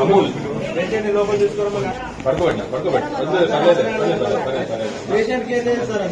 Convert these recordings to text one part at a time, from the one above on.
అమూల్ లోపల తీసుకోవడం పేషెంట్కి అయితే సార్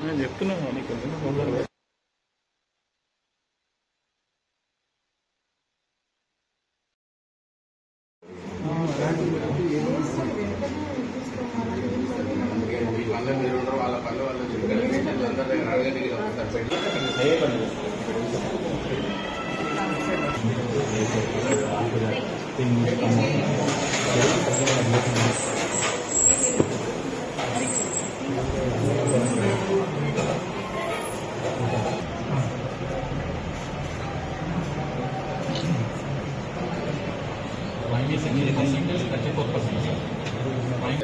నేను చెప్తున్నాను వాళ్ళ పనులు వాళ్ళు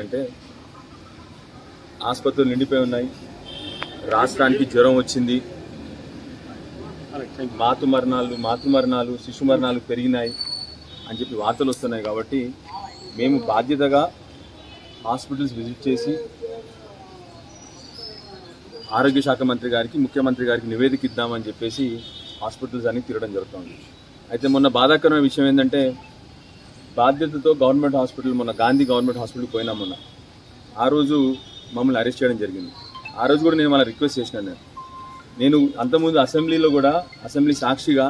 అంటే ఆసుపత్రులు నిండిపోయి ఉన్నాయి, రాష్ట్రానికి జ్వరం వచ్చింది, మాతృ మరణాలు శిశు మరణాలు పెరిగినాయి అని చెప్పి వార్తలు వస్తున్నాయి. కాబట్టి మేము బాధ్యతగా హాస్పిటల్స్ విజిట్ చేసి ఆరోగ్య శాఖ మంత్రి గారికి ముఖ్యమంత్రి గారికి నివేదిక ఇద్దామని చెప్పేసి హాస్పిటల్స్ అన్ని తిరగడం జరుగుతుంది. అయితే మొన్న బాధాకరమైన విషయం ఏంటంటే బాధ్యతతో గవర్నమెంట్ హాస్పిటల్ మొన్న గాంధీ గవర్నమెంట్ హాస్పిటల్కి పోయినా మొన్న ఆ రోజు మమ్మల్ని అరెస్ట్ చేయడం జరిగింది. ఆ రోజు కూడా నేను వాళ్ళ రిక్వెస్ట్ చేసినాను. నేను అంతకుముందు అసెంబ్లీలో కూడా అసెంబ్లీ సాక్షిగా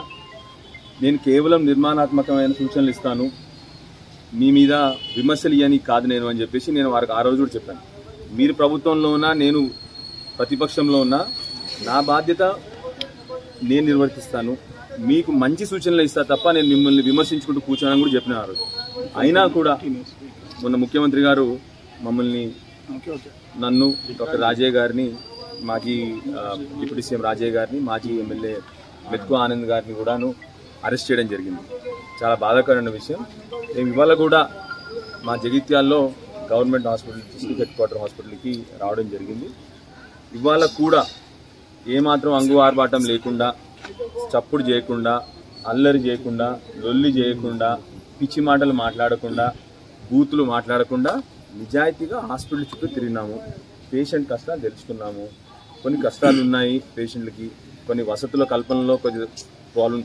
నేను కేవలం నిర్మాణాత్మకమైన సూచనలు ఇస్తాను, మీ మీద విమర్శలు ఇవ్వని కాదు నేను అని చెప్పేసి నేను వారికి ఆ రోజు కూడా చెప్పాను. మీరు ప్రభుత్వంలో ఉన్నా నేను ప్రతిపక్షంలో ఉన్నా నా బాధ్యత నేను నిర్వర్తిస్తాను, మీకు మంచి సూచనలు ఇస్తా తప్ప నేను మిమ్మల్ని విమర్శించుకుంటూ కూర్చోనని కూడా చెప్పిన ఆ రోజు. అయినా కూడా మొన్న ముఖ్యమంత్రి గారు మమ్మల్ని నన్ను డాక్టర్ రాజయ్య గారిని మాజీ డిప్యూటీ సీఎం రాజయ్య గారిని మాజీ ఎమ్మెల్యే మెత్కు ఆనంద్ గారిని కూడాను అరెస్ట్ చేయడం జరిగింది. చాలా బాధాకరమైన విషయం. మేము ఇవాళ కూడా మా జగిత్యాల్లో government hospital district headquarter హాస్పిటల్కి రావడం జరిగింది. ఇవాళ కూడా ఏమాత్రం అంగు ఆర్భాటం లేకుండా, చప్పుడు చేయకుండా, అల్లరి చేయకుండా, లొల్లి చేయకుండా, పిచ్చి మాటలు మాట్లాడకుండా, బూతులు మాట్లాడకుండా నిజాయితీగా హాస్పిటల్ చుట్టూ తిరిగినాము. పేషెంట్ కష్టాలు తెలుసుకున్నాము. కొన్ని కష్టాలు ఉన్నాయి పేషెంట్లకి, కొన్ని వసతుల కల్పనలో కొన్ని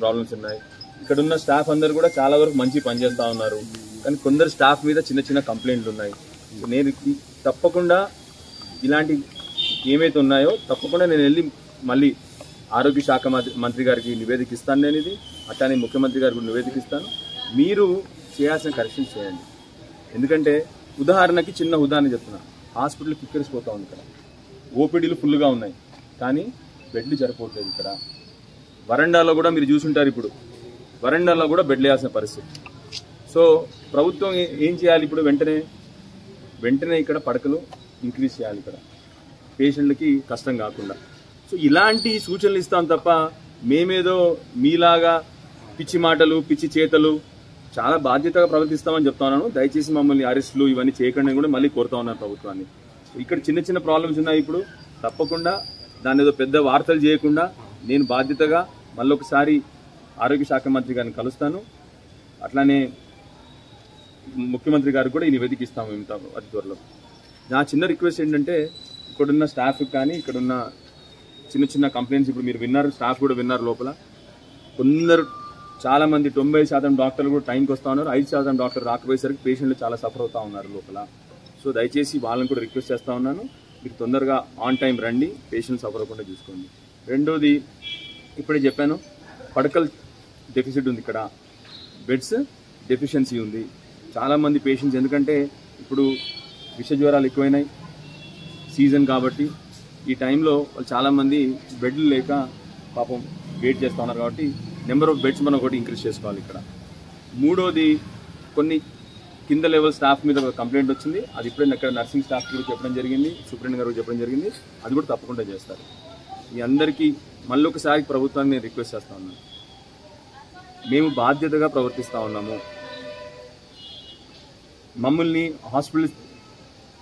ప్రాబ్లమ్స్ ఉన్నాయి. ఇక్కడ ఉన్న స్టాఫ్ అందరూ కూడా చాలా వరకు మంచి పనిచేస్తూ ఉన్నారు, కానీ కొందరు స్టాఫ్ మీద చిన్న చిన్న కంప్లైంట్లు ఉన్నాయి. నేను తప్పకుండా ఇలాంటి ఏమైతే ఉన్నాయో తప్పకుండా నేను వెళ్ళి మళ్ళీ ఆరోగ్య శాఖ మంత్రి గారికి నివేదిక ఇస్తాను. నేను ఇది అట్లానే ముఖ్యమంత్రి గారికి కూడా నివేదిక ఇస్తాను. మీరు చేయాల్సిన కరెక్షన్స్ చేయండి. ఎందుకంటే ఉదాహరణకి చిన్న ఉదాహరణ చెప్తున్నా, హాస్పిటల్ కిక్కిరిసిపోతా ఉంది. ఇక్కడ ఓపీడీలు ఫుల్గా ఉన్నాయి, కానీ బెడ్లు సరిపోవట్లేదు. ఇక్కడ వరండాలో కూడా మీరు చూసుంటారు, ఇప్పుడు వరండాలో కూడా బెడ్లు వేయాల్సిన పరిస్థితి. సో ప్రభుత్వం ఏం చేయాలి ఇప్పుడు? వెంటనే ఇక్కడ పడకలు ఇంక్రీజ్ చేయాలి, ఇక్కడ పేషెంట్లకి కష్టం కాకుండా. సో ఇలాంటి సూచనలు ఇస్తాం తప్ప మేమేదో మీలాగా పిచ్చి మాటలు పిచ్చి చేతలు చాలా బాధ్యతగా ప్రవర్తిస్తామని చెప్తా ఉన్నాను. దయచేసి మమ్మల్ని అరెస్టులు ఇవన్నీ చేయకుండా కూడా మళ్ళీ కోరుతా ఉన్నాను ప్రభుత్వాన్ని. ఇక్కడ చిన్న చిన్న ప్రాబ్లమ్స్ ఉన్నాయి. ఇప్పుడు తప్పకుండా దాన్ని ఏదో పెద్ద వార్తలు చేయకుండా నేను బాధ్యతగా మళ్ళొకసారి ఆరోగ్య శాఖ మంత్రి గారిని కలుస్తాను. అట్లానే ముఖ్యమంత్రి గారికి కూడా ఈ నివేదిక ఇస్తాము అతి త్వరలో. నా చిన్న రిక్వెస్ట్ ఏంటంటే ఇక్కడున్న స్టాఫ్కి కానీ ఇక్కడున్న చిన్న చిన్న కంప్లైంట్స్ ఇప్పుడు మీరు విన్నారు, స్టాఫ్ కూడా విన్నారు. లోపల కొందరు చాలామంది 90% డాక్టర్లు కూడా టైంకి వస్తూ ఉన్నారు. 5% డాక్టర్ రాకపోయేసరికి పేషెంట్లు చాలా సఫర్ అవుతూ ఉన్నారు లోపల. సో దయచేసి వాళ్ళని కూడా రిక్వెస్ట్ చేస్తూ ఉన్నాను, మీరు తొందరగా ఆన్ టైం రండి, పేషెంట్ సఫర్ అవ్వకుండా చూసుకోండి. రెండోది ఇప్పుడే చెప్పాను, పడకల్ డెఫిసిట్ ఉంది, ఇక్కడ బెడ్స్ డెఫిషియన్సీ ఉంది. చాలామంది పేషెంట్స్ ఎందుకంటే ఇప్పుడు విష జ్వరాలు ఎక్కువైనాయి సీజన్ కాబట్టి ఈ టైంలో వాళ్ళు చాలామంది బెడ్లు లేక పాపం వెయిట్ చేస్తూ ఉన్నారు. కాబట్టి నెంబర్ ఆఫ్ బెడ్స్ మనం ఒకటి ఇంక్రీజ్ చేసుకోవాలి ఇక్కడ. మూడోది కొన్ని కింద లెవెల్ స్టాఫ్ మీద ఒక కంప్లైంట్ వచ్చింది, అది ఇప్పుడే అక్కడ నర్సింగ్ స్టాఫ్ కూడా చెప్పడం జరిగింది, సూపరింటెండెంట్ గారు చెప్పడం జరిగింది, అది కూడా తప్పకుండా చేస్తారు. మీ అందరికీ మళ్ళీ ఒకసారి ప్రభుత్వాన్ని నేను రిక్వెస్ట్ చేస్తూ ఉన్నాను, మేము బాధ్యతగా ప్రవర్తిస్తూ ఉన్నాము, మమ్మల్ని హాస్పిటల్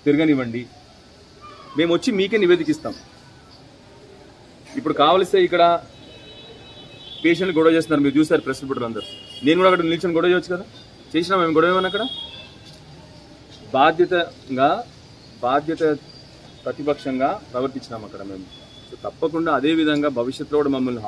తిరగనివ్వండి, మేము వచ్చి మీకే నివేదికిస్తాం. ఇప్పుడు కావలిస్తే ఇక్కడ పేషెంట్లు గొడవ చేస్తున్నారు, మీరు చూసారు ప్రెస్ రిపోర్టర్లు అందరూ. నేను కూడా అక్కడ నిల్చొని గొడవ చేయవచ్చు కదా, చేసినా మేము గొడవ ఏమన్నా అక్కడ. బాధ్యత ప్రతిపక్షంగా ప్రవర్తించినాం అక్కడ మేము. సో తప్పకుండా అదే విధంగా భవిష్యత్తులో కూడా మమ్మల్ని